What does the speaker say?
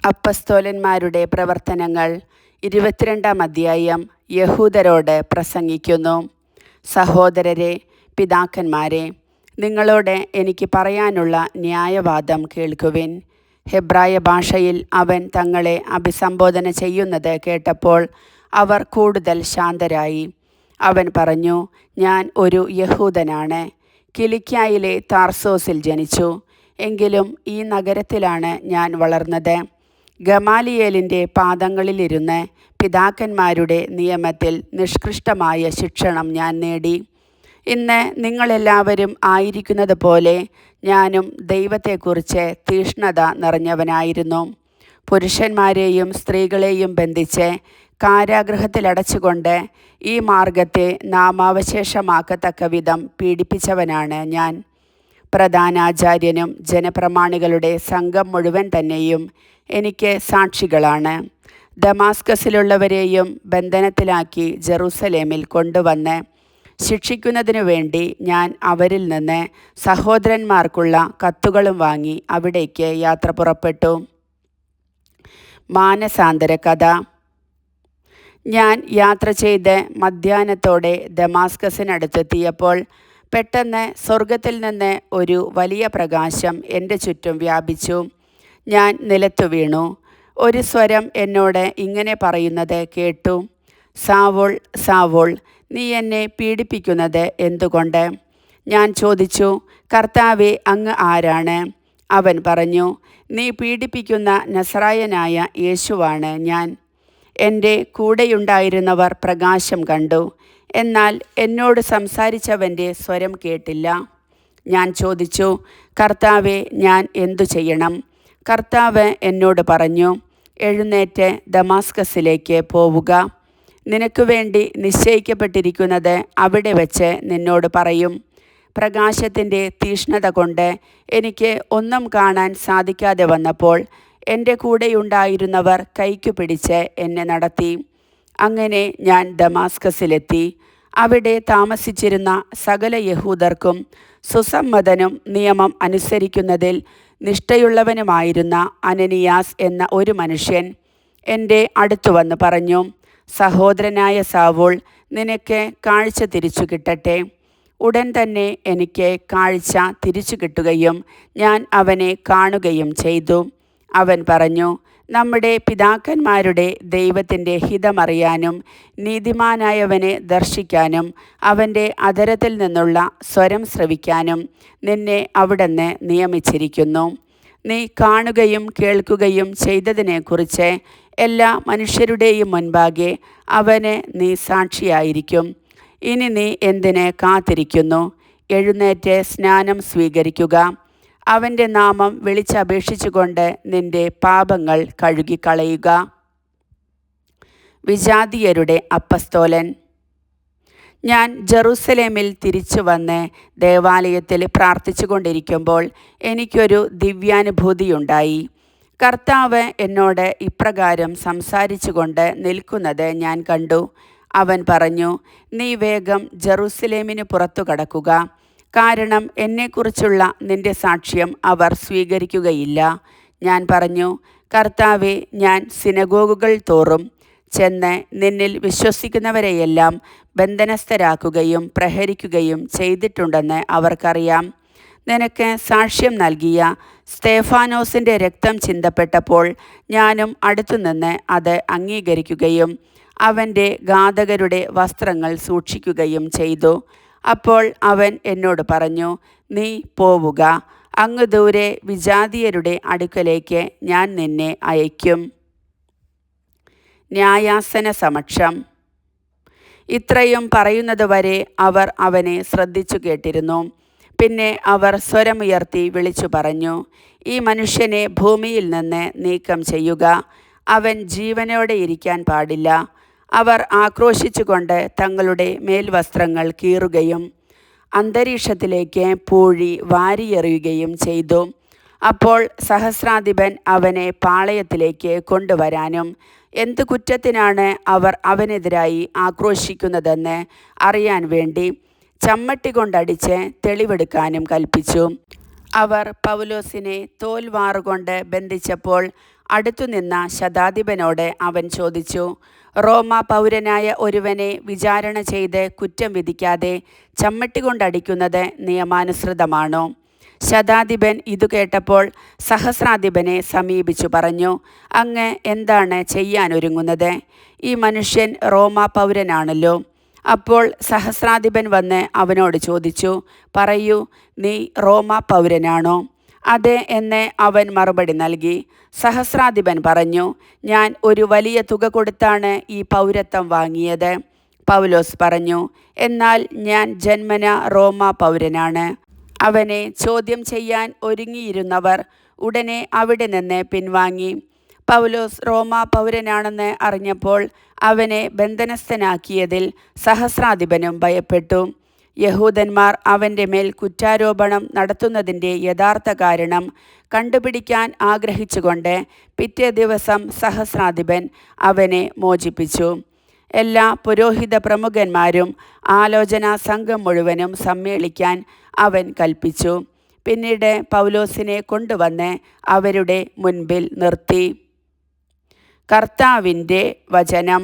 അപ്പസ്തോലന്മാരുടെ പ്രവർത്തനങ്ങൾ 22-ാം അധ്യായം. യഹൂദരോട് പ്രസംഗിക്കുന്നു. സഹോദരരെ, പിതാക്കന്മാരെ, നിങ്ങളോട് എനിക്ക് പറയാനുള്ള ന്യായവാദം കേൾക്കുവിൻ. ഹെബ്രായ ഭാഷയിൽ അവൻ തങ്ങളെ അഭിസംബോധന ചെയ്യുന്നത് കേട്ടപ്പോൾ അവർ കൂടുതൽ ശാന്തരായി. അവൻ പറഞ്ഞു, ഞാൻ ഒരു യഹൂദനാണ്. കിലിക്യായിലെ താർസോസിൽ ജനിച്ചു. എങ്കിലും ഈ നഗരത്തിലാണ് ഞാൻ വളർന്നത്. ഗമാലിയേലിൻ്റെ പാദങ്ങളിലിരുന്ന് പിതാക്കന്മാരുടെ നിയമത്തിൽ നിഷ്കൃഷ്ടമായ ശിക്ഷണം ഞാൻ നേടി. ഇന്ന് നിങ്ങളെല്ലാവരും ആയിരിക്കുന്നത് പോലെ ഞാനും ദൈവത്തെക്കുറിച്ച് തീഷ്ണത നിറഞ്ഞവനായിരുന്നു. പുരുഷന്മാരെയും സ്ത്രീകളെയും ബന്ധിച്ച് കാരാഗൃഹത്തിലടച്ചുകൊണ്ട് ഈ മാർഗത്തെ നാമാവശേഷമാക്കത്തക്ക വിധം പീഡിപ്പിച്ചവനാണ് ഞാൻ. പ്രധാനാചാര്യനും ജനപ്രമാണികളുടെ സംഘം മുഴുവൻ തന്നെയും എനിക്ക് സാക്ഷികളാണ്. ദമാസ്കസിലുള്ളവരെയും ബന്ധനത്തിലാക്കി ജെറുസലേമിൽ കൊണ്ടുവന്ന് ശിക്ഷിക്കുന്നതിനു വേണ്ടി ഞാൻ അവരിൽ നിന്ന് സഹോദരന്മാർക്കുള്ള കത്തുകളും വാങ്ങി അവിടേക്ക് യാത്ര പുറപ്പെട്ടു. മാനസാന്തര കഥ. ഞാൻ യാത്ര ചെയ്ത് മധ്യാഹ്നത്തോടെ ദമാസ്കസിനടുത്തെത്തിയപ്പോൾ പെട്ടെന്ന് സ്വർഗത്തിൽ നിന്ന് ഒരു വലിയ പ്രകാശം എൻ്റെ ചുറ്റും വ്യാപിച്ചു. ഞാൻ നിലത്തു വീണു. ഒരു സ്വരം എന്നോട് ഇങ്ങനെ പറയുന്നത് കേട്ടു: സാവൂൾ, സാവൂൾ, നീ എന്നെ പീഡിപ്പിക്കുന്നത് എന്തുകൊണ്ട്? ഞാൻ ചോദിച്ചു, കർത്താവേ, അങ്ങ് ആരാണ്? അവൻ പറഞ്ഞു, നീ പീഡിപ്പിക്കുന്ന നസറായനായ യേശുവാണ് ഞാൻ. എൻ്റെ കൂടെയുണ്ടായിരുന്നവർ പ്രകാശം കണ്ടു, എന്നാൽ എന്നോട് സംസാരിച്ചവൻ്റെ സ്വരം കേട്ടില്ല. ഞാൻ ചോദിച്ചു, കർത്താവേ, ഞാൻ എന്തു ചെയ്യണം? കർത്താവ് എന്നോട് പറഞ്ഞു, എഴുന്നേറ്റ് ദമാസ്കസിലേക്ക് പോവുക. നിനക്ക് വേണ്ടി നിശ്ചയിക്കപ്പെട്ടിരിക്കുന്നത് അവിടെ വച്ച് നിന്നോട് പറയും. പ്രകാശത്തിൻ്റെ തീഷ്ണത കൊണ്ട് എനിക്ക് ഒന്നും കാണാൻ സാധിക്കാതെ വന്നപ്പോൾ എൻ്റെ കൂടെയുണ്ടായിരുന്നവർ കൈക്കു പിടിച്ച് എന്നെ നടത്തി. അങ്ങനെ ഞാൻ ദമാസ്കസിലെത്തി. അവിടെ താമസിച്ചിരുന്ന സകല യഹൂദർക്കും സുസമ്മതനും നിയമം അനുസരിക്കുന്നതിൽ നിഷ്ഠയുള്ളവനുമായിരുന്ന അനനിയാസ് എന്ന ഒരു മനുഷ്യൻ എൻ്റെ അടുത്തു വന്ന് പറഞ്ഞു, സഹോദരനായ സാവൂൾ, നിനക്ക് കാഴ്ച തിരിച്ചു കിട്ടട്ടെ. ഉടൻ തന്നെ എനിക്ക് കാഴ്ച തിരിച്ചു കിട്ടുകയും ഞാൻ അവനെ കാണുകയും ചെയ്തു. അവൻ പറഞ്ഞു, നമ്മുടെ പിതാക്കന്മാരുടെ ദൈവത്തിൻ്റെ ഹിതമറിയാനും നീതിമാനായവനെ ദർശിക്കാനും അവൻ്റെ അധരത്തിൽ നിന്നുള്ള സ്വരം ശ്രവിക്കാനും നിന്നെ അവിടുന്ന് നിയമിച്ചിരിക്കുന്നു. നീ കാണുകയും കേൾക്കുകയും ചെയ്തതിനെക്കുറിച്ച് എല്ലാ മനുഷ്യരുടെയും മുൻപാകെ അവന് നീ സാക്ഷിയായിരിക്കും. ഇനി നീ എന്തിന് കാത്തിരിക്കുന്നു? എഴുന്നേറ്റ് സ്നാനം സ്വീകരിക്കുക. അവൻ്റെ നാമം വിളിച്ചപേക്ഷിച്ചുകൊണ്ട് നിന്റെ പാപങ്ങൾ കഴുകിക്കളയുക. വിജാതീയരുടെ അപ്പസ്തോലൻ. ഞാൻ ജെറുസലേമിൽ തിരിച്ചു വന്ന് ദേവാലയത്തിൽ പ്രാർത്ഥിച്ചു കൊണ്ടിരിക്കുമ്പോൾ എനിക്കൊരു ദിവ്യാനുഭൂതിയുണ്ടായി. കർത്താവ് എന്നോട് ഇപ്രകാരം സംസാരിച്ചു കൊണ്ട് നിൽക്കുന്നത് ഞാൻ കണ്ടു. അവൻ പറഞ്ഞു, നീ വേഗം ജെറുസലേമിന് പുറത്തു കടക്കുക. കാരണം എന്നെക്കുറിച്ചുള്ള നിന്റെ സാക്ഷ്യം അവർ സ്വീകരിക്കുകയില്ല. ഞാൻ പറഞ്ഞു, കർത്താവേ, ഞാൻ സിനഗോഗുകൾ തോറും ചെന്ന് നിന്നിൽ വിശ്വസിക്കുന്നവരെയെല്ലാം ബന്ധനസ്ഥരാക്കുകയും പ്രഹരിക്കുകയും ചെയ്തിട്ടുണ്ടെന്ന് അവർക്കറിയാം. നിനക്ക് സാക്ഷ്യം നൽകിയ സ്തേഫാനോസിൻ്റെ രക്തം ചിന്തപ്പെട്ടപ്പോൾ ഞാനും അടുത്തുനിന്ന് അത് അംഗീകരിക്കുകയും അവൻ്റെ ഘാതകരുടെ വസ്ത്രങ്ങൾ സൂക്ഷിക്കുകയും ചെയ്തു. അപ്പോൾ അവൻ എന്നോട് പറഞ്ഞു, നീ പോവുക. അങ്ങ് ദൂരെ വിജാതീയരുടെ അടുക്കലേക്ക് ഞാൻ നിന്നെ അയക്കും. ന്യായാസന സമക്ഷം. ഇത്രയും പറയുന്നതുവരെ അവർ അവനെ ശ്രദ്ധിച്ചു കേട്ടിരുന്നു. പിന്നെ അവർ സ്വരമുയർത്തി വിളിച്ചു പറഞ്ഞു, ഈ മനുഷ്യനെ ഭൂമിയിൽ നിന്ന് നീക്കം ചെയ്യുക. അവൻ ജീവനോടെ ഇരിക്കാൻ പാടില്ല. അവർ ആക്രോശിച്ചുകൊണ്ട് തങ്ങളുടെ മേൽവസ്ത്രങ്ങൾ കീറുകയും അന്തരീക്ഷത്തിലേക്ക് പൂഴി വാരിയെറിയുകയും ചെയ്തു. അപ്പോൾ സഹസ്രാധിപൻ അവനെ പാളയത്തിലേക്ക് കൊണ്ടുവരാനും എന്ത് കുറ്റത്തിനാണ് അവർ അവനെതിരായി ആക്രോശിക്കുന്നതെന്ന് അറിയാൻ വേണ്ടി ചമ്മട്ടി കൊണ്ടടിച്ച് തെളിവെടുക്കാനും കൽപ്പിച്ചു. അവർ പൗലോസിനെ തോൽവാറുകൊണ്ട് ബന്ധിച്ചപ്പോൾ അടുത്തുനിന്ന ശതാധിപനോട് അവൻ ചോദിച്ചു, റോമ പൗരനായ ഒരുവനെ വിചാരണ ചെയ്ത് കുറ്റം വിധിക്കാതെ ചമ്മട്ടി കൊണ്ടടിക്കുന്നത് നിയമാനുസൃതമാണോ? ശതാധിപൻ ഇതു കേട്ടപ്പോൾ സഹസ്രാധിപനെ സമീപിച്ചു പറഞ്ഞു, അങ്ങ് എന്താണ് ചെയ്യാനൊരുങ്ങുന്നത്? ഈ മനുഷ്യൻ റോമ പൗരനാണല്ലോ. അപ്പോൾ സഹസ്രാധിപൻ വന്ന് അവനോട് ചോദിച്ചു, പറയൂ, നീ റോമ പൗരനാണോ? അതെ എന്ന് അവൻ മറുപടി നൽകി. സഹസ്രാധിപൻ പറഞ്ഞു, ഞാൻ ഒരു വലിയ തുക കൊടുത്താണ് ഈ പൗരത്വം വാങ്ങിയത്. പൗലോസ് പറഞ്ഞു, എന്നാൽ ഞാൻ ജന്മന റോമ പൗരനാണ്. അവനെ ചോദ്യം ചെയ്യാൻ ഒരുങ്ങിയിരുന്നവർ ഉടനെ അവിടെ നിന്ന് പിൻവാങ്ങി. പൗലോസ് റോമ പൗരനാണെന്ന് അറിഞ്ഞപ്പോൾ അവനെ ബന്ധനസ്ഥനാക്കിയതിൽ സഹസ്രാധിപനും ഭയപ്പെട്ടു. യഹൂദന്മാർ അവൻ്റെ മേൽ കുറ്റാരോപണം നടത്തുന്നതിൻ്റെ യഥാർത്ഥ കാരണം കണ്ടുപിടിക്കാൻ ആഗ്രഹിച്ചുകൊണ്ട് പിറ്റേ ദിവസം സഹസ്രാധിപൻ അവനെ മോചിപ്പിച്ചു. എല്ലാ പുരോഹിത പ്രമുഖന്മാരും ആലോചനാ സംഘം മുഴുവനും സമ്മേളിക്കാൻ അവൻ കൽപ്പിച്ചു. പിന്നീട് പൗലോസിനെ കൊണ്ടുവന്ന് അവരുടെ മുൻപിൽ നിർത്തി. കർത്താവിൻ്റെ വചനം.